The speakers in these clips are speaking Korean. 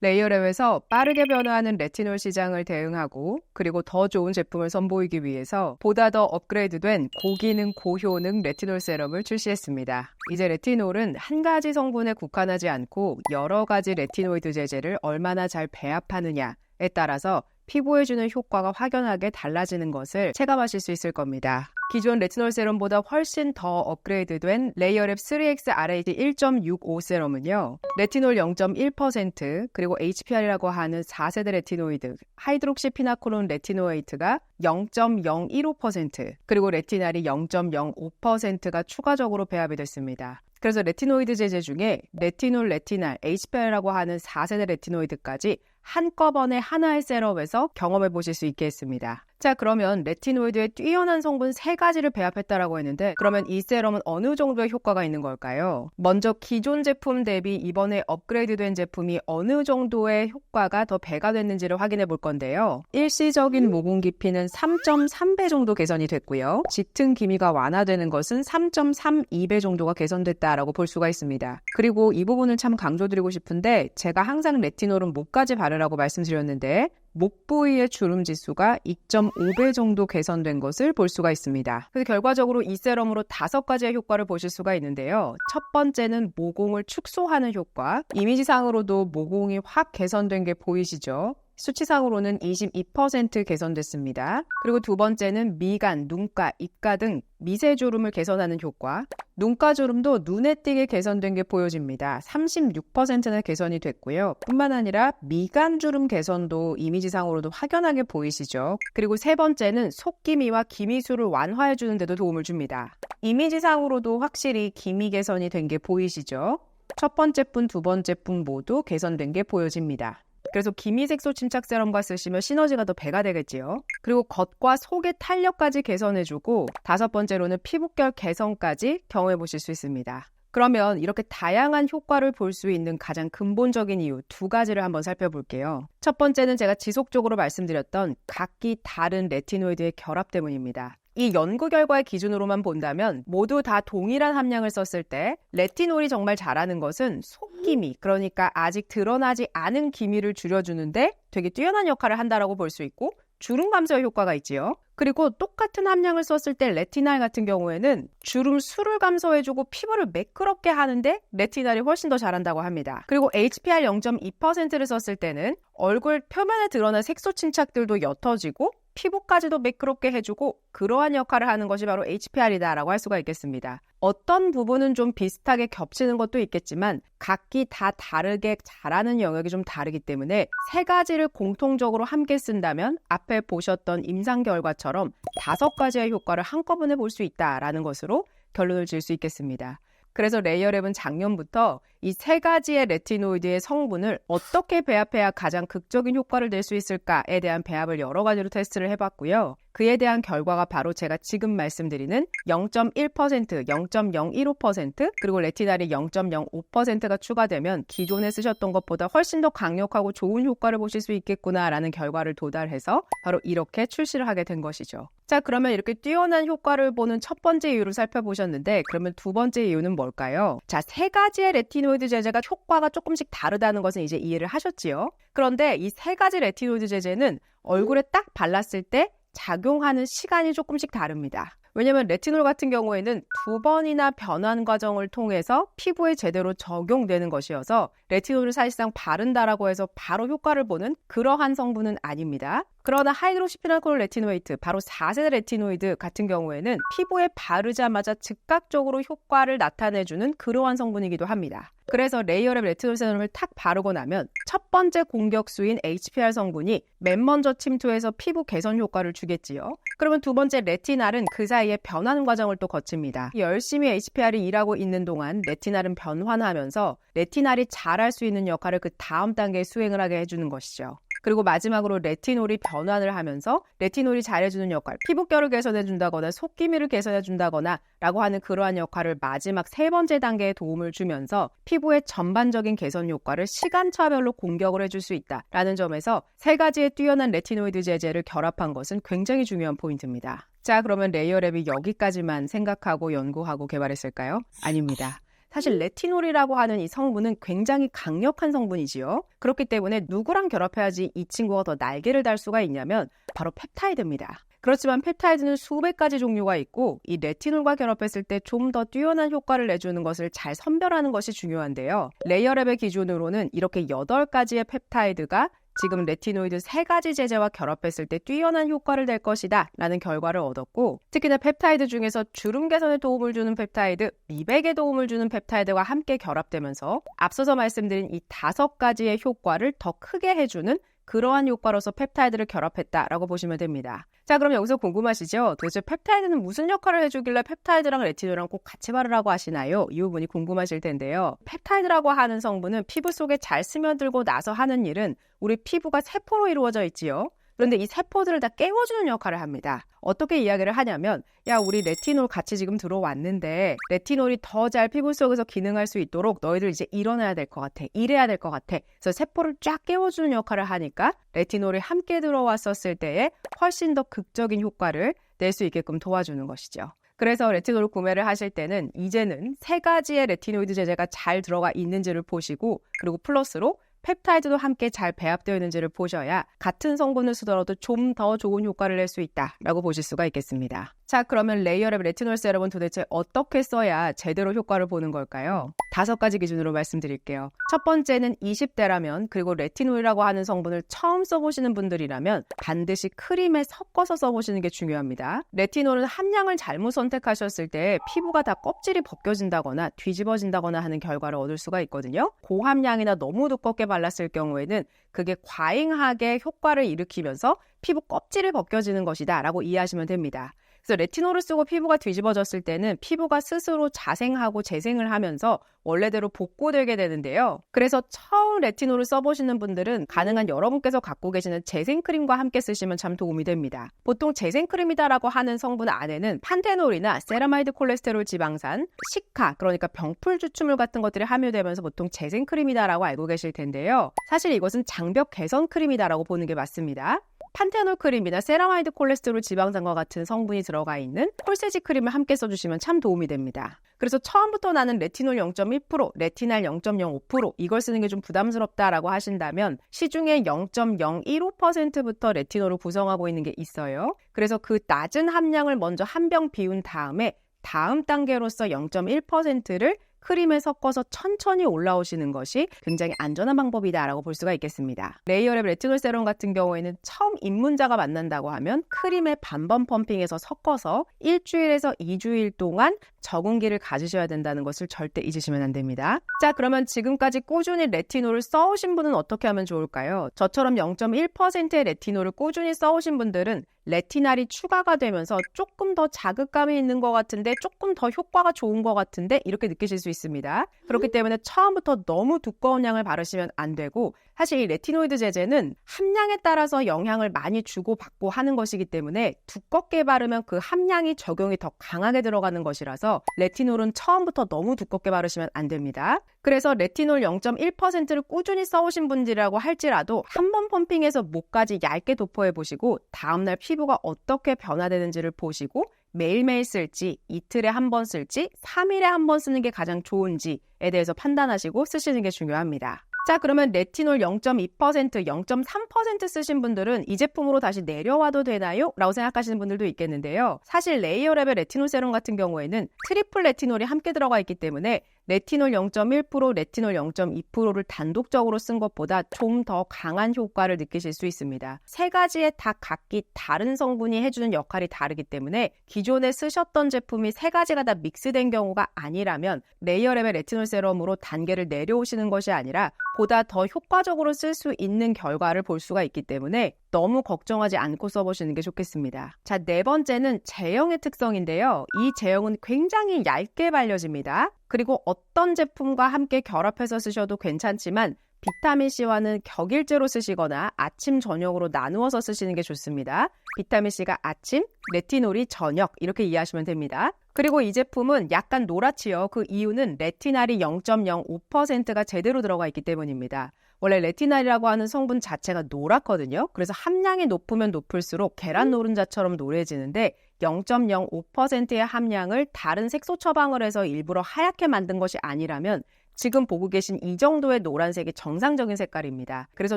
레이어랩에서 빠르게 변화하는 레티놀 시장을 대응하고 그리고 더 좋은 제품을 선보이기 위해서 보다 더 업그레이드된 고기능 고효능 레티놀 세럼을 출시했습니다. 이제 레티놀은 한 가지 성분에 국한하지 않고 여러 가지 레티노이드 제제를 얼마나 잘 배합하느냐에 따라서 피부에 주는 효과가 확연하게 달라지는 것을 체감하실 수 있을 겁니다. 기존 레티놀 세럼보다 훨씬 더 업그레이드된 레이어랩 3X RAD 1.65 세럼은요. 레티놀 0.1% 그리고 HPR이라고 하는 4세대 레티노이드 하이드록시피나콜론 레티노에이트가 0.015% 그리고 레티날이 0.05%가 추가적으로 배합이 됐습니다. 그래서 레티노이드 제제 중에 레티놀, 레티날, HPR이라고 하는 4세대 레티노이드까지 한꺼번에 하나의 세럼에서 경험해 보실 수 있게 했습니다. 자, 그러면 레티노이드의 뛰어난 성분 3가지를 배합했다라고 했는데 그러면 이 세럼은 어느 정도의 효과가 있는 걸까요? 먼저 기존 제품 대비 이번에 업그레이드된 제품이 어느 정도의 효과가 더 배가 됐는지를 확인해 볼 건데요. 일시적인 모공 깊이는 3.3배 정도 개선이 됐고요. 짙은 기미가 완화되는 것은 3.32배 정도가 개선됐다라고 볼 수가 있습니다. 그리고 이 부분을 참 강조드리고 싶은데 제가 항상 레티놀은 목까지 바르라고 말씀드렸는데 목 부위의 주름 지수가 2.5배 정도 개선된 것을 볼 수가 있습니다. 그래서 결과적으로 이 세럼으로 5가지의 효과를 보실 수가 있는데요. 첫 번째는 모공을 축소하는 효과. 이미지상으로도 모공이 확 개선된 게 보이시죠? 수치상으로는 22% 개선됐습니다. 그리고 두 번째는 미간, 눈가, 입가 등 미세주름을 개선하는 효과. 눈가 주름도 눈에 띄게 개선된 게 보여집니다. 36%나 개선이 됐고요. 뿐만 아니라 미간 주름 개선도 이미지상으로도 확연하게 보이시죠? 그리고 세 번째는 속기미와 기미수를 완화해 주는 데도 도움을 줍니다. 이미지상으로도 확실히 기미 개선이 된 게 보이시죠? 첫 번째 분, 두 번째 분 모두 개선된 게 보여집니다. 그래서 기미색소 침착 세럼과 쓰시면 시너지가 더 배가 되겠지요. 그리고 겉과 속의 탄력까지 개선해주고 5번째로는 피부결 개선까지 경험해 보실 수 있습니다. 그러면 이렇게 다양한 효과를 볼 수 있는 가장 근본적인 이유 2가지를 한번 살펴볼게요. 첫 번째는 제가 지속적으로 말씀드렸던 각기 다른 레티노이드의 결합 때문입니다. 이 연구 결과의 기준으로만 본다면 모두 다 동일한 함량을 썼을 때 레티놀이 정말 잘하는 것은 속기미, 그러니까 아직 드러나지 않은 기미를 줄여주는데 되게 뛰어난 역할을 한다라고 볼 수 있고 주름 감소의 효과가 있지요. 그리고 똑같은 함량을 썼을 때 레티날 같은 경우에는 주름 수를 감소해주고 피부를 매끄럽게 하는데 레티날이 훨씬 더 잘한다고 합니다. 그리고 HPR 0.2%를 썼을 때는 얼굴 표면에 드러난 색소 침착들도 옅어지고 피부까지도 매끄럽게 해주고 그러한 역할을 하는 것이 바로 HPR이다라고 할 수가 있겠습니다. 어떤 부분은 좀 비슷하게 겹치는 것도 있겠지만 각기 다 다르게 잘하는 영역이 좀 다르기 때문에 3가지를 공통적으로 함께 쓴다면 앞에 보셨던 임상 결과처럼 5가지의 효과를 한꺼번에 볼 수 있다라는 것으로 결론을 지을 수 있겠습니다. 그래서 레이어랩은 작년부터 이 3가지의 레티노이드의 성분을 어떻게 배합해야 가장 극적인 효과를 낼 수 있을까에 대한 배합을 여러 가지로 테스트를 해봤고요. 그에 대한 결과가 바로 제가 지금 말씀드리는 0.1%, 0.015% 그리고 레티날이 0.05%가 추가되면 기존에 쓰셨던 것보다 훨씬 더 강력하고 좋은 효과를 보실 수 있겠구나라는 결과를 도달해서 바로 이렇게 출시를 하게 된 것이죠. 자, 그러면 이렇게 뛰어난 효과를 보는 첫 번째 이유를 살펴보셨는데 그러면 두 번째 이유는 뭘까요? 자, 3가지의 레티노이드 제제가 효과가 조금씩 다르다는 것은 이제 이해를 하셨지요? 그런데 이 3가지 레티노이드 제제는 얼굴에 딱 발랐을 때 작용하는 시간이 조금씩 다릅니다. 왜냐하면 레티놀 같은 경우에는 2번이나 변환 과정을 통해서 피부에 제대로 적용되는 것이어서 레티놀을 사실상 바른다라고 해서 바로 효과를 보는 그러한 성분은 아닙니다. 그러나 하이드록시피나콜 레티노이트, 바로 4세대 레티노이드 같은 경우에는 피부에 바르자마자 즉각적으로 효과를 나타내주는 그러한 성분이기도 합니다. 그래서 레이어랩 레티놀 세럼을 탁 바르고 나면 첫 번째 공격수인 HPR 성분이 맨 먼저 침투해서 피부 개선 효과를 주겠지요. 그러면 두 번째 레티날은 그 사이에 변환 과정을 또 거칩니다. 열심히 HPR이 일하고 있는 동안 레티날은 변환하면서 레티날이 잘할 수 있는 역할을 그 다음 단계에 수행을 하게 해주는 것이죠. 그리고 마지막으로 레티놀이 변환을 하면서 레티놀이 잘해주는 역할, 피부결을 개선해준다거나 속기미를 개선해준다거나 라고 하는 그러한 역할을 마지막 3번째 단계에 도움을 주면서 피부의 전반적인 개선 효과를 시간차별로 공격을 해줄 수 있다라는 점에서 3가지의 뛰어난 레티노이드 제제를 결합한 것은 굉장히 중요한 포인트입니다. 자, 그러면 레이어랩이 여기까지만 생각하고 연구하고 개발했을까요? 아닙니다. 사실 레티놀이라고 하는 이 성분은 굉장히 강력한 성분이지요. 그렇기 때문에 누구랑 결합해야지 이 친구가 더 날개를 달 수가 있냐면 바로 펩타이드입니다. 그렇지만 펩타이드는 수백 가지 종류가 있고 이 레티놀과 결합했을 때 좀 더 뛰어난 효과를 내주는 것을 잘 선별하는 것이 중요한데요. 레이어랩의 기준으로는 이렇게 8가지의 펩타이드가 지금 레티노이드 3가지 제제와 결합했을 때 뛰어난 효과를 낼 것이다 라는 결과를 얻었고, 특히나 펩타이드 중에서 주름 개선에 도움을 주는 펩타이드, 미백에 도움을 주는 펩타이드와 함께 결합되면서 앞서서 말씀드린 이 5가지의 효과를 더 크게 해주는 그러한 효과로서 펩타이드를 결합했다라고 보시면 됩니다. 자, 그럼 여기서 궁금하시죠? 도대체 펩타이드는 무슨 역할을 해주길래 펩타이드랑 레티놀이랑 꼭 같이 바르라고 하시나요? 이 부분이 궁금하실 텐데요. 펩타이드라고 하는 성분은 피부 속에 잘 스며들고 나서 하는 일은 우리 피부가 세포로 이루어져 있지요. 그런데 이 세포들을 다 깨워주는 역할을 합니다. 어떻게 이야기를 하냐면, 야, 우리 레티놀 같이 지금 들어왔는데 레티놀이 더 잘 피부 속에서 기능할 수 있도록 너희들 이제 일어나야 될 것 같아. 일해야 될 것 같아. 그래서 세포를 쫙 깨워주는 역할을 하니까 레티놀이 함께 들어왔었을 때에 훨씬 더 극적인 효과를 낼 수 있게끔 도와주는 것이죠. 그래서 레티놀 구매를 하실 때는 이제는 3가지의 레티노이드 제제가 잘 들어가 있는지를 보시고, 그리고 플러스로 펩타이드도 함께 잘 배합되어 있는지를 보셔야 같은 성분을 쓰더라도 좀 더 좋은 효과를 낼 수 있다라고 보실 수가 있겠습니다. 자, 그러면 레이어랩 레티놀 세럼은 도대체 어떻게 써야 제대로 효과를 보는 걸까요? 5가지 기준으로 말씀드릴게요. 첫 번째는 20대라면, 그리고 레티놀이라고 하는 성분을 처음 써보시는 분들이라면 반드시 크림에 섞어서 써보시는 게 중요합니다. 레티놀은 함량을 잘못 선택하셨을 때 피부가 다 껍질이 벗겨진다거나 뒤집어진다거나 하는 결과를 얻을 수가 있거든요. 고함량이나 너무 두껍게 발랐을 경우에는 그게 과잉하게 효과를 일으키면서 피부 껍질이 벗겨지는 것이다 라고 이해하시면 됩니다. 그래서 레티놀을 쓰고 피부가 뒤집어졌을 때는 피부가 스스로 자생하고 재생을 하면서 원래대로 복구되게 되는데요. 그래서 처음 레티놀을 써보시는 분들은 가능한 여러분께서 갖고 계시는 재생크림과 함께 쓰시면 참 도움이 됩니다. 보통 재생크림이다라고 하는 성분 안에는 판테놀이나 세라마이드 콜레스테롤 지방산, 시카, 그러니까 병풀 주춤물 같은 것들이 함유되면서 보통 재생크림이다라고 알고 계실 텐데요. 사실 이것은 장벽 개선 크림이다라고 보는 게 맞습니다. 판테놀 크림이나 세라마이드 콜레스테롤 지방산과 같은 성분이 들어가 있는 콜세지 크림을 함께 써주시면 참 도움이 됩니다. 그래서 처음부터 나는 레티놀 0.1%, 레티날 0.05% 이걸 쓰는 게 좀 부담스럽다라고 하신다면 시중에 0.015%부터 레티놀을 구성하고 있는 게 있어요. 그래서 그 낮은 함량을 먼저 한 병 비운 다음에 다음 단계로서 0.1%를 크림에 섞어서 천천히 올라오시는 것이 굉장히 안전한 방법이다라고 볼 수가 있겠습니다. 레이어랩 레티놀 세럼 같은 경우에는 처음 입문자가 만난다고 하면 크림에 반번 펌핑해서 섞어서 1주일에서 2주일 동안 적응기를 가지셔야 된다는 것을 절대 잊으시면 안 됩니다. 자, 그러면 지금까지 꾸준히 레티놀을 써오신 분은 어떻게 하면 좋을까요? 저처럼 0.1%의 레티놀을 꾸준히 써오신 분들은 레티날이 추가가 되면서 조금 더 자극감이 있는 것 같은데, 조금 더 효과가 좋은 것 같은데 이렇게 느끼실 수 있습니다. 그렇기 때문에 처음부터 너무 두꺼운 양을 바르시면 안 되고, 사실 이 레티노이드 제제는 함량에 따라서 영향을 많이 주고받고 하는 것이기 때문에 두껍게 바르면 그 함량이 적용이 더 강하게 들어가는 것이라서 레티놀은 처음부터 너무 두껍게 바르시면 안 됩니다. 그래서 레티놀 0.1%를 꾸준히 써오신 분들이라고 할지라도 한 번 펌핑해서 목까지 얇게 도포해보시고 다음날 피부가 어떻게 변화되는지를 보시고 매일매일 쓸지, 이틀에 한 번 쓸지, 3일에 한 번 쓰는 게 가장 좋은지에 대해서 판단하시고 쓰시는 게 중요합니다. 자, 그러면 레티놀 0.2%, 0.3% 쓰신 분들은 이 제품으로 다시 내려와도 되나요? 라고 생각하시는 분들도 있겠는데요. 사실 레이어랩의 레티놀 세럼 같은 경우에는 트리플 레티놀이 함께 들어가 있기 때문에 레티놀 0.1%, 레티놀 0.2%를 단독적으로 쓴 것보다 좀 더 강한 효과를 느끼실 수 있습니다. 3가지의 다 각기 다른 성분이 해주는 역할이 다르기 때문에 기존에 쓰셨던 제품이 3가지가 다 믹스된 경우가 아니라면 레이어랩의 레티놀 세럼으로 단계를 내려오시는 것이 아니라 보다 더 효과적으로 쓸 수 있는 결과를 볼 수가 있기 때문에 너무 걱정하지 않고 써보시는 게 좋겠습니다. 자, 4번째는 제형의 특성인데요. 이 제형은 굉장히 얇게 발려집니다. 그리고 어떤 제품과 함께 결합해서 쓰셔도 괜찮지만 비타민C와는 격일제로 쓰시거나 아침, 저녁으로 나누어서 쓰시는 게 좋습니다. 비타민C가 아침, 레티놀이 저녁 이렇게 이해하시면 됩니다. 그리고 이 제품은 약간 노랗지요. 그 이유는 레티날이 0.05%가 제대로 들어가 있기 때문입니다. 원래 레티날이라고 하는 성분 자체가 노랗거든요. 그래서 함량이 높으면 높을수록 계란 노른자처럼 노래지는데 0.05%의 함량을 다른 색소 처방을 해서 일부러 하얗게 만든 것이 아니라면 지금 보고 계신 이 정도의 노란색이 정상적인 색깔입니다. 그래서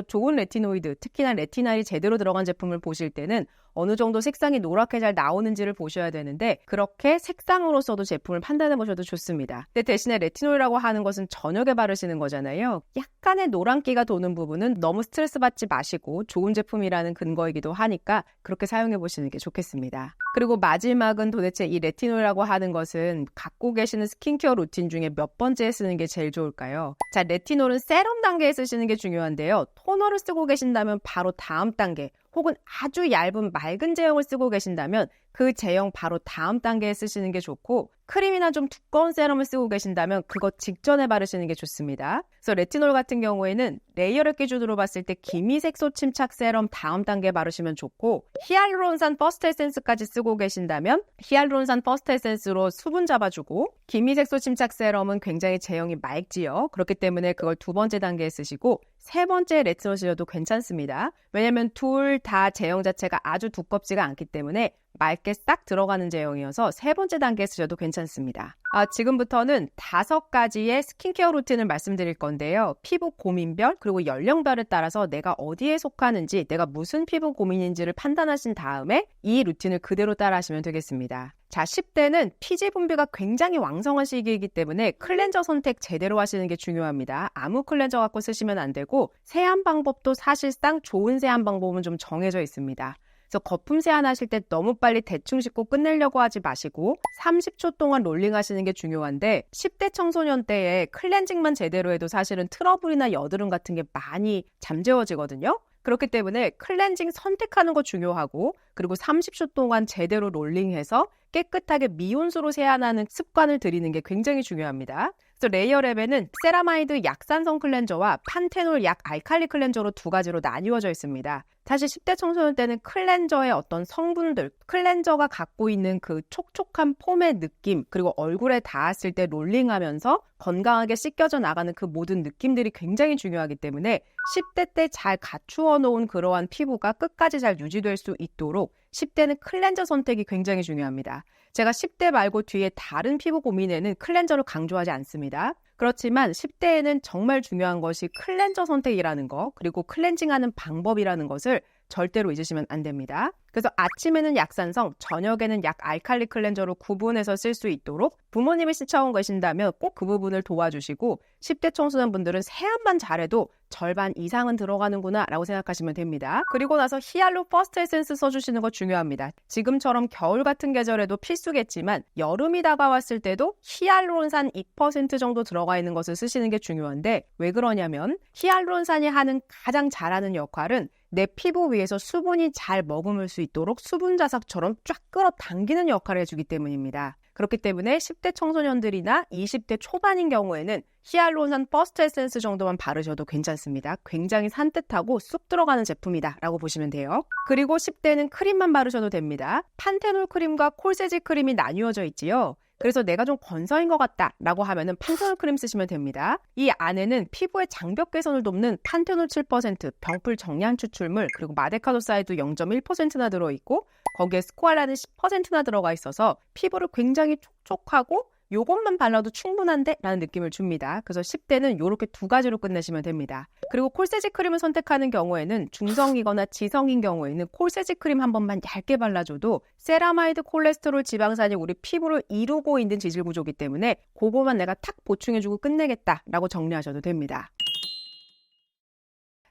좋은 레티노이드, 특히나 레티날이 제대로 들어간 제품을 보실 때는 어느 정도 색상이 노랗게 잘 나오는지를 보셔야 되는데 그렇게 색상으로서도 제품을 판단해 보셔도 좋습니다. 근데 대신에 레티놀이라고 하는 것은 저녁에 바르시는 거잖아요. 약간의 노란기가 도는 부분은 너무 스트레스 받지 마시고 좋은 제품이라는 근거이기도 하니까 그렇게 사용해 보시는 게 좋겠습니다. 그리고 마지막은 도대체 이 레티놀이라고 하는 것은 갖고 계시는 스킨케어 루틴 중에 몇 번째에 쓰는 게 제일 좋을까요? 자, 레티놀은 세럼 단계에 쓰시는 게 중요한데요. 토너를 쓰고 계신다면 바로 다음 단계 혹은 아주 얇은 맑은 제형을 쓰고 계신다면 그 제형 바로 다음 단계에 쓰시는 게 좋고 크림이나 좀 두꺼운 세럼을 쓰고 계신다면 그거 직전에 바르시는 게 좋습니다. 그래서 레티놀 같은 경우에는 레이어를 기준으로 봤을 때 기미색소 침착 세럼 다음 단계에 바르시면 좋고 히알루론산 퍼스트 에센스까지 쓰고 계신다면 히알루론산 퍼스트 에센스로 수분 잡아주고 기미색소 침착 세럼은 굉장히 제형이 맑지요. 그렇기 때문에 그걸 두 번째 단계에 쓰시고 세 번째 레티놀 쓰셔도 괜찮습니다. 왜냐하면 둘 다 제형 자체가 아주 두껍지가 않기 때문에 맑게 싹 들어가는 제형이어서 세 번째 단계에 쓰셔도 괜찮습니다. 지금부터는 5가지의 스킨케어 루틴을 말씀드릴 건데요. 피부 고민별 그리고 연령별에 따라서 내가 어디에 속하는지 내가 무슨 피부 고민인지를 판단하신 다음에 이 루틴을 그대로 따라하시면 되겠습니다. 자, 10대는 피지 분비가 굉장히 왕성한 시기이기 때문에 클렌저 선택 제대로 하시는 게 중요합니다. 아무 클렌저 갖고 쓰시면 안 되고 세안 방법도 사실상 좋은 세안 방법은 좀 정해져 있습니다. 그래서 거품 세안하실 때 너무 빨리 대충 씻고 끝내려고 하지 마시고 30초 동안 롤링 하시는 게 중요한데 10대 청소년 때에 클렌징만 제대로 해도 사실은 트러블이나 여드름 같은 게 많이 잠재워지거든요. 그렇기 때문에 클렌징 선택하는 거 중요하고 그리고 30초 동안 제대로 롤링해서 깨끗하게 미온수로 세안하는 습관을 들이는 게 굉장히 중요합니다. 그래서 레이어랩에는 세라마이드 약산성 클렌저와 판테놀 약 알칼리 클렌저로 두 가지로 나뉘어져 있습니다. 사실 10대 청소년 때는 클렌저의 어떤 성분들, 클렌저가 갖고 있는 그 촉촉한 폼의 느낌, 그리고 얼굴에 닿았을 때 롤링하면서 건강하게 씻겨져 나가는 그 모든 느낌들이 굉장히 중요하기 때문에 10대 때 잘 갖추어 놓은 그러한 피부가 끝까지 잘 유지될 수 있도록 10대는 클렌저 선택이 굉장히 중요합니다. 제가 10대 말고 뒤에 다른 피부 고민에는 클렌저를 강조하지 않습니다. 그렇지만 10대에는 정말 중요한 것이 클렌저 선택이라는 거, 그리고 클렌징하는 방법이라는 것을 절대로 잊으시면 안 됩니다. 그래서 아침에는 약산성, 저녁에는 약 알칼리 클렌저로 구분해서 쓸 수 있도록 부모님이 시청하고 계신다면 꼭 그 부분을 도와주시고 10대 청소년분들은 세안만 잘해도 절반 이상은 들어가는구나 라고 생각하시면 됩니다. 그리고 나서 히알루 퍼스트 에센스 써주시는 거 중요합니다. 지금처럼 겨울 같은 계절에도 필수겠지만 여름이 다가왔을 때도 히알루론산 2% 정도 들어가 있는 것을 쓰시는 게 중요한데 왜 그러냐면 히알루론산이 하는 가장 잘하는 역할은 내 피부 위에서 수분이 잘 머금을 수 있도록 수분 자석처럼 쫙 끌어당기는 역할을 해주기 때문입니다. 그렇기 때문에 10대 청소년들이나 20대 초반인 경우에는 히알루론산 퍼스트 에센스 정도만 바르셔도 괜찮습니다. 굉장히 산뜻하고 쑥 들어가는 제품이다 라고 보시면 돼요. 그리고 10대는 크림만 바르셔도 됩니다. 판테놀 크림과 콜세지 크림이 나뉘어져 있지요. 그래서 내가 좀 건성인 것 같다 라고 하면은 판테놀 크림 쓰시면 됩니다. 이 안에는 피부의 장벽 개선을 돕는 판테놀 7%, 병풀 정량 추출물, 그리고 마데카도사이드 0.1%나 들어있고 거기에 스코알라는 10%나 들어가 있어서 피부를 굉장히 촉촉하고 요것만 발라도 충분한데? 라는 느낌을 줍니다. 그래서 10대는 이렇게 두 가지로 끝내시면 됩니다. 그리고 콜세지 크림을 선택하는 경우에는 중성이거나 지성인 경우에는 콜세지 크림 한 번만 얇게 발라줘도 세라마이드 콜레스테롤 지방산이 우리 피부를 이루고 있는 지질 구조이기 때문에 그거만 내가 탁 보충해주고 끝내겠다라고 정리하셔도 됩니다.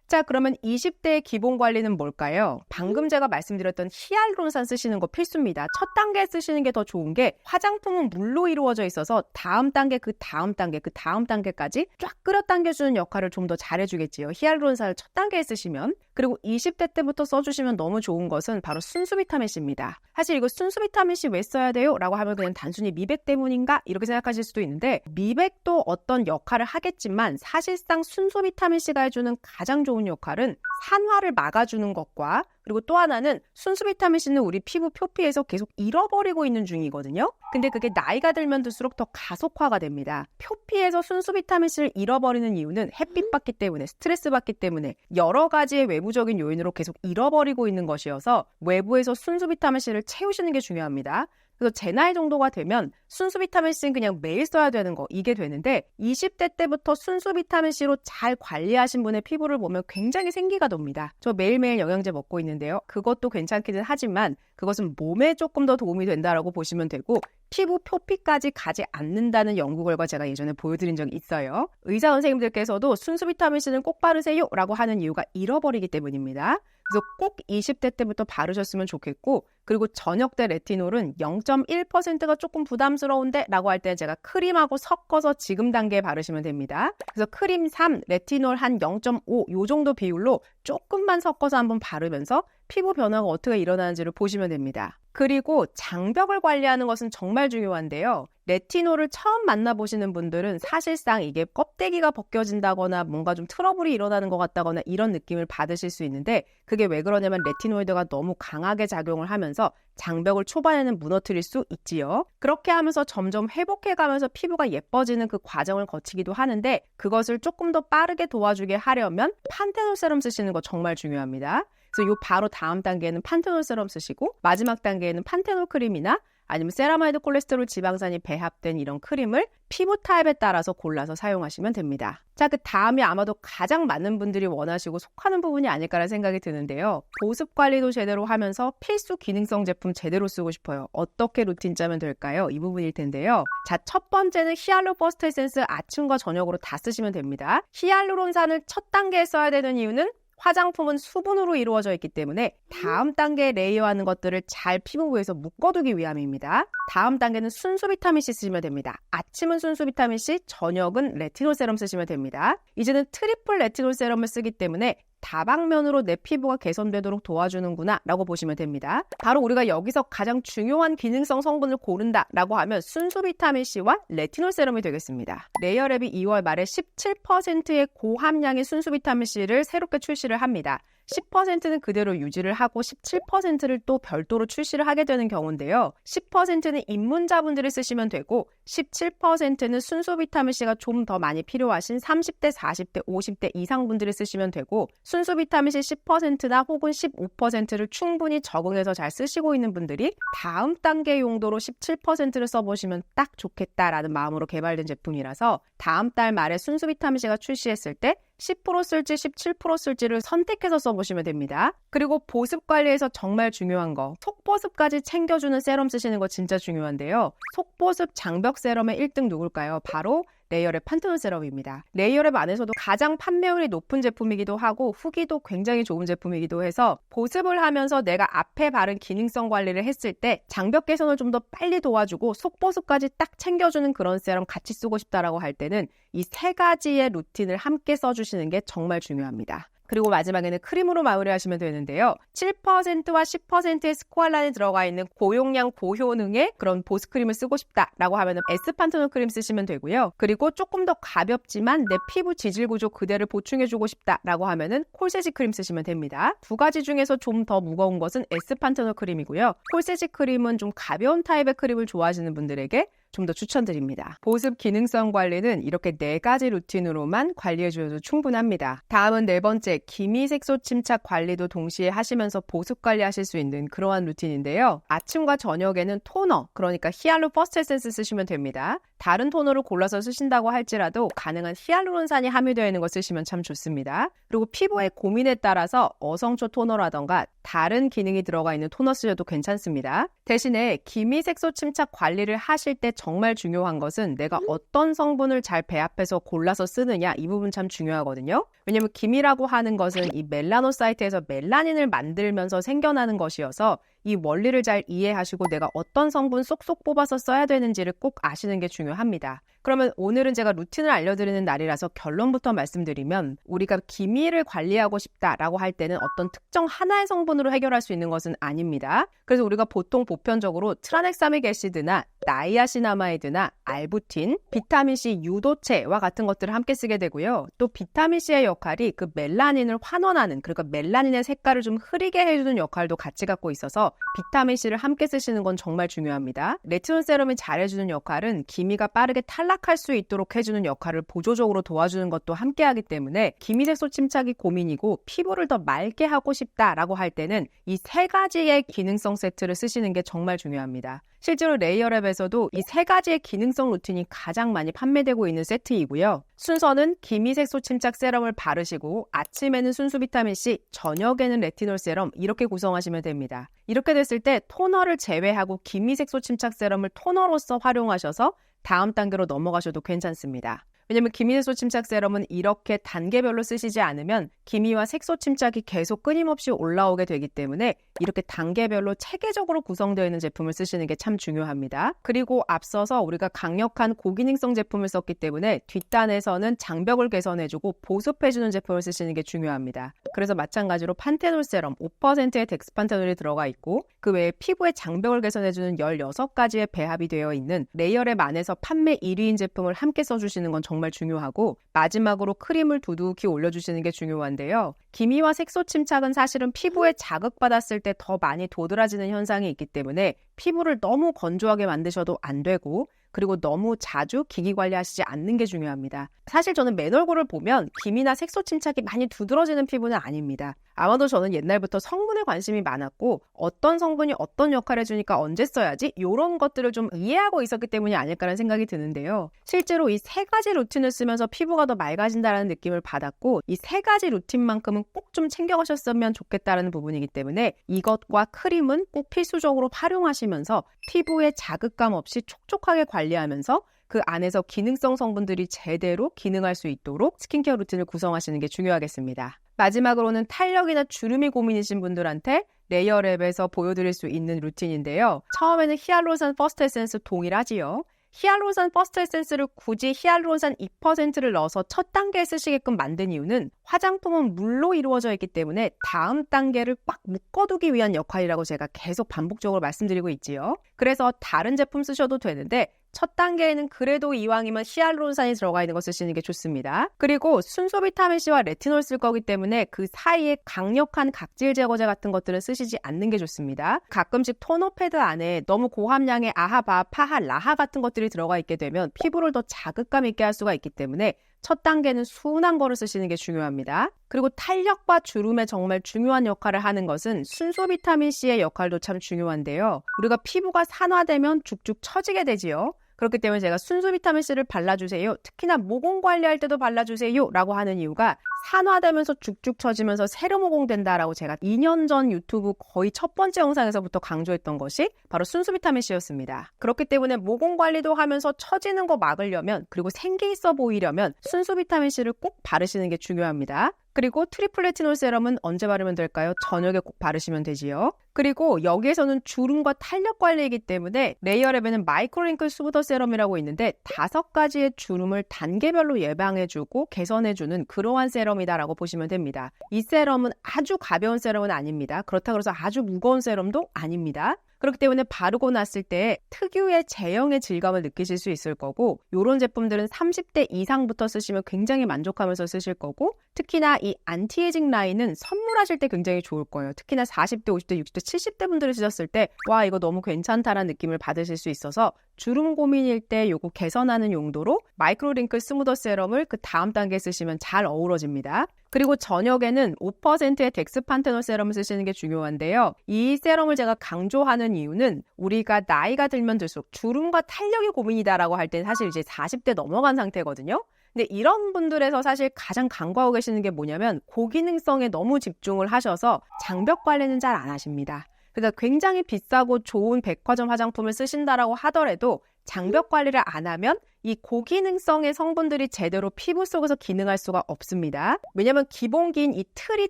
자, 그러면 20대의 기본 관리는 뭘까요? 방금 제가 말씀드렸던 히알루론산 쓰시는 거 필수입니다. 첫 단계에 쓰시는 게 더 좋은 게 화장품은 물로 이루어져 있어서 다음 단계, 그 다음 단계까지 쫙 끌어 당겨주는 역할을 좀 더 잘해주겠지요. 히알루론산을 첫 단계에 쓰시면. 그리고 20대 때부터 써주시면 너무 좋은 것은 바로 순수 비타민C입니다. 사실 이거 순수 비타민C 왜 써야 돼요? 라고 하면 그냥 단순히 미백 때문인가? 이렇게 생각하실 수도 있는데 미백도 어떤 역할을 하겠지만 사실상 순수 비타민C가 해주는 가장 좋은 좋은 역할은 산화를 막아주는 것과 그리고 또 하나는 순수 비타민C는 우리 피부 표피에서 계속 잃어버리고 있는 중이거든요. 근데 그게 나이가 들면 들수록 더 가속화가 됩니다. 표피에서 순수 비타민C를 잃어버리는 이유는 햇빛 받기 때문에, 스트레스 받기 때문에 여러 가지의 외부적인 요인으로 계속 잃어버리고 있는 것이어서 외부에서 순수 비타민C를 채우시는 게 중요합니다. 그래서 제 나이 정도가 되면 순수 비타민C는 그냥 매일 써야 되는 거, 이게 되는데 20대 때부터 순수 비타민C로 잘 관리하신 분의 피부를 보면 굉장히 생기가 돕니다. 저 매일매일 영양제 먹고 있는데요. 그것도 괜찮기는 하지만 그것은 몸에 조금 더 도움이 된다라고 보시면 되고 피부 표피까지 가지 않는다는 연구 결과 제가 예전에 보여드린 적이 있어요. 의사 선생님들께서도 순수 비타민C는 꼭 바르세요 라고 하는 이유가 잃어버리기 때문입니다. 그래서 꼭 20대 때부터 바르셨으면 좋겠고 그리고 저녁 때 레티놀은 0.1%가 조금 부담스러운데 라고 할 때는 제가 크림하고 섞어서 지금 단계에 바르시면 됩니다. 그래서 크림 3, 레티놀 한 0.5 요 정도 비율로 조금만 섞어서 한번 바르면서 피부 변화가 어떻게 일어나는지를 보시면 됩니다. 그리고 장벽을 관리하는 것은 정말 중요한데요. 레티놀을 처음 만나보시는 분들은 사실상 이게 껍데기가 벗겨진다거나 뭔가 좀 트러블이 일어나는 것 같다거나 이런 느낌을 받으실 수 있는데 그게 왜 그러냐면 레티노이드가 너무 강하게 작용을 하면서 장벽을 초반에는 무너뜨릴 수 있지요. 그렇게 하면서 점점 회복해가면서 피부가 예뻐지는 그 과정을 거치기도 하는데 그것을 조금 더 빠르게 도와주게 하려면 판테놀 세럼 쓰시는 거 정말 중요합니다. 그래서 요 바로 다음 단계에는 판테놀 세럼 쓰시고 마지막 단계에는 판테놀 크림이나 아니면 세라마이드 콜레스테롤 지방산이 배합된 이런 크림을 피부 타입에 따라서 골라서 사용하시면 됩니다. 자, 그 다음이 아마도 가장 많은 분들이 원하시고 속하는 부분이 아닐까라는 생각이 드는데요. 보습 관리도 제대로 하면서 필수 기능성 제품 제대로 쓰고 싶어요. 어떻게 루틴 짜면 될까요? 이 부분일 텐데요. 자, 첫 번째는 히알루 버스트 에센스 아침과 저녁으로 다 쓰시면 됩니다. 히알루론산을 첫 단계에 써야 되는 이유는 화장품은 수분으로 이루어져 있기 때문에 다음 단계에 레이어하는 것들을 잘 피부부에서 묶어두기 위함입니다. 다음 단계는 순수 비타민C 쓰시면 됩니다. 아침은 순수 비타민C, 저녁은 레티놀 세럼 쓰시면 됩니다. 이제는 트리플 레티놀 세럼을 쓰기 때문에 다방면으로 내 피부가 개선되도록 도와주는구나 라고 보시면 됩니다. 바로 우리가 여기서 가장 중요한 기능성 성분을 고른다 라고 하면 순수 비타민C와 레티놀 세럼이 되겠습니다. 레이어랩이 2월 말에 17%의 고함량의 순수 비타민C를 새롭게 출시를 합니다. 10%는 그대로 유지를 하고 17%를 또 별도로 출시를 하게 되는 경우인데요. 10%는 입문자분들이 쓰시면 되고 17%는 순수 비타민C가 좀 더 많이 필요하신 30대, 40대, 50대 이상 분들이 쓰시면 되고 순수 비타민C 10%나 혹은 15%를 충분히 적응해서 잘 쓰시고 있는 분들이 다음 단계 용도로 17%를 써보시면 딱 좋겠다라는 마음으로 개발된 제품이라서 다음 달 말에 순수 비타민C가 출시했을 때 10% 쓸지 17% 쓸지를 선택해서 써보시면 됩니다. 그리고 보습 관리에서 정말 중요한 거 속보습까지 챙겨주는 세럼 쓰시는 거 진짜 중요한데요. 속보습 장벽 세럼의 1등 누굴까요? 바로 레이어랩 판테놀 세럼입니다. 레이어랩 안에서도 가장 판매율이 높은 제품이기도 하고 후기도 굉장히 좋은 제품이기도 해서 보습을 하면서 내가 앞에 바른 기능성 관리를 했을 때 장벽 개선을 좀 더 빨리 도와주고 속보습까지 딱 챙겨주는 그런 세럼 같이 쓰고 싶다라고 할 때는 이 세 가지의 루틴을 함께 써주시는 게 정말 중요합니다. 그리고 마지막에는 크림으로 마무리하시면 되는데요. 7%와 10%의 스코알란이 들어가 있는 고용량 고효능의 그런 보습크림을 쓰고 싶다라고 하면 에스판테놀 크림 쓰시면 되고요. 그리고 조금 더 가볍지만 내 피부 지질 구조 그대를 보충해주고 싶다라고 하면은 콜세지 크림 쓰시면 됩니다. 두 가지 중에서 좀 더 무거운 것은 에스판테놀 크림이고요. 콜세지 크림은 좀 가벼운 타입의 크림을 좋아하시는 분들에게 좀 더 추천드립니다. 보습 기능성 관리는 이렇게 4가지 루틴으로만 관리해 주셔도 충분합니다. 다음은 4번째, 기미 색소 침착 관리도 동시에 하시면서 보습 관리하실 수 있는 그러한 루틴인데요. 아침과 저녁에는 토너, 그러니까 히알루 퍼스트 에센스 쓰시면 됩니다. 다른 토너를 골라서 쓰신다고 할지라도 가능한 히알루론산이 함유되어 있는 거 쓰시면 참 좋습니다. 그리고 피부의 고민에 따라서 어성초 토너라던가 다른 기능이 들어가 있는 토너 쓰셔도 괜찮습니다. 대신에 기미 색소 침착 관리를 하실 때 정말 중요한 것은 내가 어떤 성분을 잘 배합해서 골라서 쓰느냐, 이 부분 참 중요하거든요. 왜냐면 기미라고 하는 것은 이 멜라노사이트에서 멜라닌을 만들면서 생겨나는 것이어서 이 원리를 잘 이해하시고 내가 어떤 성분 쏙쏙 뽑아서 써야 되는지를 꼭 아시는 게 중요합니다. 중요합니다. 그러면 오늘은 제가 루틴을 알려드리는 날이라서 결론부터 말씀드리면 우리가 기미를 관리하고 싶다라고 할 때는 어떤 특정 하나의 성분으로 해결할 수 있는 것은 아닙니다. 그래서 우리가 보통 보편적으로 트라넥사믹 애시드나 나이아신아마이드나 알부틴, 비타민C 유도체와 같은 것들을 함께 쓰게 되고요. 또 비타민C의 역할이 그 멜라닌을 환원하는, 그러니까 멜라닌의 색깔을 좀 흐리게 해주는 역할도 같이 갖고 있어서 비타민C를 함께 쓰시는 건 정말 중요합니다. 레티놀 세럼이 잘해주는 역할은 기미가 빠르게 탈락할 수 있도록 해주는 역할을 보조적으로 도와주는 것도 함께 하기 때문에 기미색소 침착이 고민이고 피부를 더 맑게 하고 싶다라고 할 때는 이 세 가지의 기능성 세트를 쓰시는 게 정말 중요합니다. 실제로 레이어랩에서도 이 세 가지의 기능성 루틴이 가장 많이 판매되고 있는 세트이고요. 순서는 기미색소 침착 세럼을 바르시고 아침에는 순수 비타민C, 저녁에는 레티놀 세럼 이렇게 구성하시면 됩니다. 이렇게 됐을 때 토너를 제외하고 기미색소 침착 세럼을 토너로서 활용하셔서 다음 단계로 넘어가셔도 괜찮습니다. 왜냐면 기미색소 침착 세럼은 이렇게 단계별로 쓰시지 않으면 기미와 색소 침착이 계속 끊임없이 올라오게 되기 때문에 이렇게 단계별로 체계적으로 구성되어 있는 제품을 쓰시는 게 참 중요합니다. 그리고 앞서서 우리가 강력한 고기능성 제품을 썼기 때문에 뒷단에서는 장벽을 개선해주고 보습해주는 제품을 쓰시는 게 중요합니다. 그래서 마찬가지로 판테놀 세럼 5%의 덱스판테놀이 들어가 있고 그 외에 피부의 장벽을 개선해주는 16가지의 배합이 되어 있는 레이어랩 안에서 판매 1위인 제품을 함께 써주시는 건 정말 중요하고 마지막으로 크림을 두둑히 올려주시는 게 중요한데요. 기미와 색소 침착은 사실은 피부에 자극받았을 때 더 많이 도드라지는 현상이 있기 때문에 피부를 너무 건조하게 만드셔도 안 되고 그리고 너무 자주 기기 관리하시지 않는 게 중요합니다. 사실 저는 맨 얼굴을 보면 기미나 색소 침착이 많이 두드러지는 피부는 아닙니다. 아마도 저는 옛날부터 성분에 관심이 많았고 어떤 성분이 어떤 역할을 해주니까 언제 써야지 이런 것들을 좀 이해하고 있었기 때문이 아닐까라는 생각이 드는데요. 실제로 이 세 가지 루틴을 쓰면서 피부가 더 맑아진다는 느낌을 받았고 이 세 가지 루틴만큼은 꼭 좀 챙겨가셨으면 좋겠다는 부분이기 때문에 이것과 크림은 꼭 필수적으로 활용하시면서 피부에 자극감 없이 촉촉하게 관리하면서 그 안에서 기능성 성분들이 제대로 기능할 수 있도록 스킨케어 루틴을 구성하시는 게 중요하겠습니다. 마지막으로는 탄력이나 주름이 고민이신 분들한테 레이어랩에서 보여드릴 수 있는 루틴인데요. 처음에는 히알루론산 퍼스트 에센스 동일하지요. 히알루론산 퍼스트 에센스를 굳이 히알루론산 2%를 넣어서 첫 단계에 쓰시게끔 만든 이유는 화장품은 물로 이루어져 있기 때문에 다음 단계를 꽉 묶어두기 위한 역할이라고 제가 계속 반복적으로 말씀드리고 있지요. 그래서 다른 제품 쓰셔도 되는데 첫 단계에는 그래도 이왕이면 히알루론산이 들어가 있는 거 쓰시는 게 좋습니다. 그리고 순수 비타민C와 레티놀 쓸 거기 때문에 그 사이에 강력한 각질 제거제 같은 것들은 쓰시지 않는 게 좋습니다. 가끔씩 토너 패드 안에 너무 고함량의 아하바, 파하, 라하 같은 것들이 들어가 있게 되면 피부를 더 자극감 있게 할 수가 있기 때문에 첫 단계는 순한 거를 쓰시는 게 중요합니다. 그리고 탄력과 주름에 정말 중요한 역할을 하는 것은 순수 비타민C의 역할도 참 중요한데요. 우리가 피부가 산화되면 죽죽 처지게 되지요. 그렇기 때문에 제가 순수 비타민C를 발라주세요. 특히나 모공 관리할 때도 발라주세요. 라고 하는 이유가 산화되면서 죽죽 처지면서 세로모공 된다라고 제가 2년 전 유튜브 거의 첫 번째 영상에서부터 강조했던 것이 바로 순수 비타민C였습니다. 그렇기 때문에 모공 관리도 하면서 처지는 거 막으려면 그리고 생기 있어 보이려면 순수 비타민C를 꼭 바르시는 게 중요합니다. 그리고 트리플 레티놀 세럼은 언제 바르면 될까요? 저녁에 꼭 바르시면 되지요. 그리고 여기에서는 주름과 탄력 관리이기 때문에 레이어랩에는 마이크로링클 스무더 세럼이라고 있는데 5가지의 주름을 단계별로 예방해주고 개선해주는 그러한 세럼이다라고 보시면 됩니다. 이 세럼은 아주 가벼운 세럼은 아닙니다. 그렇다고 해서 아주 무거운 세럼도 아닙니다. 그렇기 때문에 바르고 났을 때 특유의 제형의 질감을 느끼실 수 있을 거고 이런 제품들은 30대 이상부터 쓰시면 굉장히 만족하면서 쓰실 거고 특히나 이 안티에이징 라인은 선물하실 때 굉장히 좋을 거예요. 특히나 40대, 50대, 60대, 70대 분들이 쓰셨을 때 와 이거 너무 괜찮다라는 느낌을 받으실 수 있어서 주름 고민일 때 요거 개선하는 용도로 마이크로 링클 스무더 세럼을 그 다음 단계에 쓰시면 잘 어우러집니다. 그리고 저녁에는 5%의 덱스판테놀 세럼을 쓰시는 게 중요한데요. 이 세럼을 제가 강조하는 이유는 우리가 나이가 들면 들수록 주름과 탄력이 고민이다라고 할 때는 사실 이제 40대 넘어간 상태거든요. 근데 이런 분들에서 사실 가장 간과하고 계시는 게 뭐냐면 고기능성에 너무 집중을 하셔서 장벽 관리는 잘 안 하십니다. 그래서 굉장히 비싸고 좋은 백화점 화장품을 쓰신다라고 하더라도 장벽 관리를 안 하면 이 고기능성의 성분들이 제대로 피부 속에서 기능할 수가 없습니다. 왜냐면 기본기인 이 틀이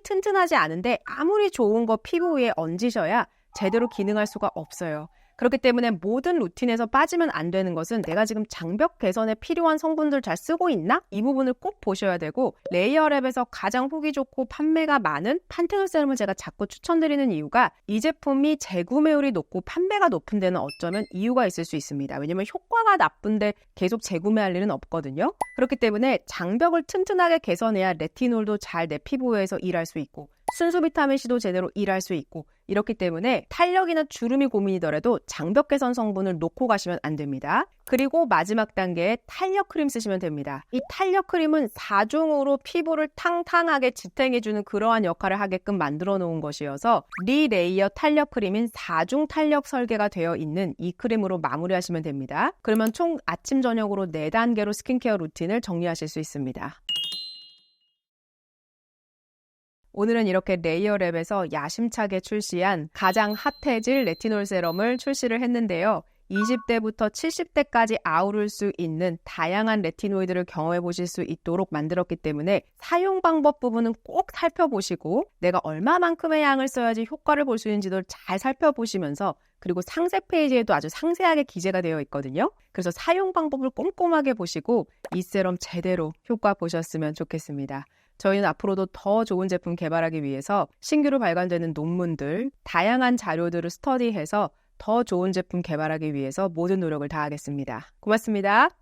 튼튼하지 않은데 아무리 좋은 거 피부 위에 얹으셔야 제대로 기능할 수가 없어요. 그렇기 때문에 모든 루틴에서 빠지면 안 되는 것은 내가 지금 장벽 개선에 필요한 성분들 잘 쓰고 있나? 이 부분을 꼭 보셔야 되고, 레이어랩에서 가장 후기 좋고 판매가 많은 판테놀 세럼을 제가 자꾸 추천드리는 이유가 이 제품이 재구매율이 높고 판매가 높은 데는 어쩌면 이유가 있을 수 있습니다. 왜냐면 효과가 나쁜데 계속 재구매할 일은 없거든요. 그렇기 때문에 장벽을 튼튼하게 개선해야 레티놀도 잘 내 피부에서 일할 수 있고 순수 비타민C도 제대로 일할 수 있고, 이렇기 때문에 탄력이나 주름이 고민이더라도 장벽 개선 성분을 놓고 가시면 안 됩니다. 그리고 마지막 단계에 탄력 크림 쓰시면 됩니다. 이 탄력 크림은 4중으로 피부를 탕탕하게 지탱해주는 그러한 역할을 하게끔 만들어 놓은 것이어서 리레이어 탄력 크림인 4중 탄력 설계가 되어 있는 이 크림으로 마무리하시면 됩니다. 그러면 총 아침 저녁으로 4단계로 스킨케어 루틴을 정리하실 수 있습니다. 오늘은 이렇게 레이어랩에서 야심차게 출시한 가장 핫해질 레티놀 세럼을 출시를 했는데요. 20대부터 70대까지 아우를 수 있는 다양한 레티노이드를 경험해 보실 수 있도록 만들었기 때문에 사용 방법 부분은 꼭 살펴보시고 내가 얼마만큼의 양을 써야지 효과를 볼 수 있는지도 잘 살펴보시면서, 그리고 상세 페이지에도 아주 상세하게 기재가 되어 있거든요. 그래서 사용 방법을 꼼꼼하게 보시고 이 세럼 제대로 효과 보셨으면 좋겠습니다. 저희는 앞으로도 더 좋은 제품 개발하기 위해서 신규로 발간되는 논문들, 다양한 자료들을 스터디해서 더 좋은 제품 개발하기 위해서 모든 노력을 다하겠습니다. 고맙습니다.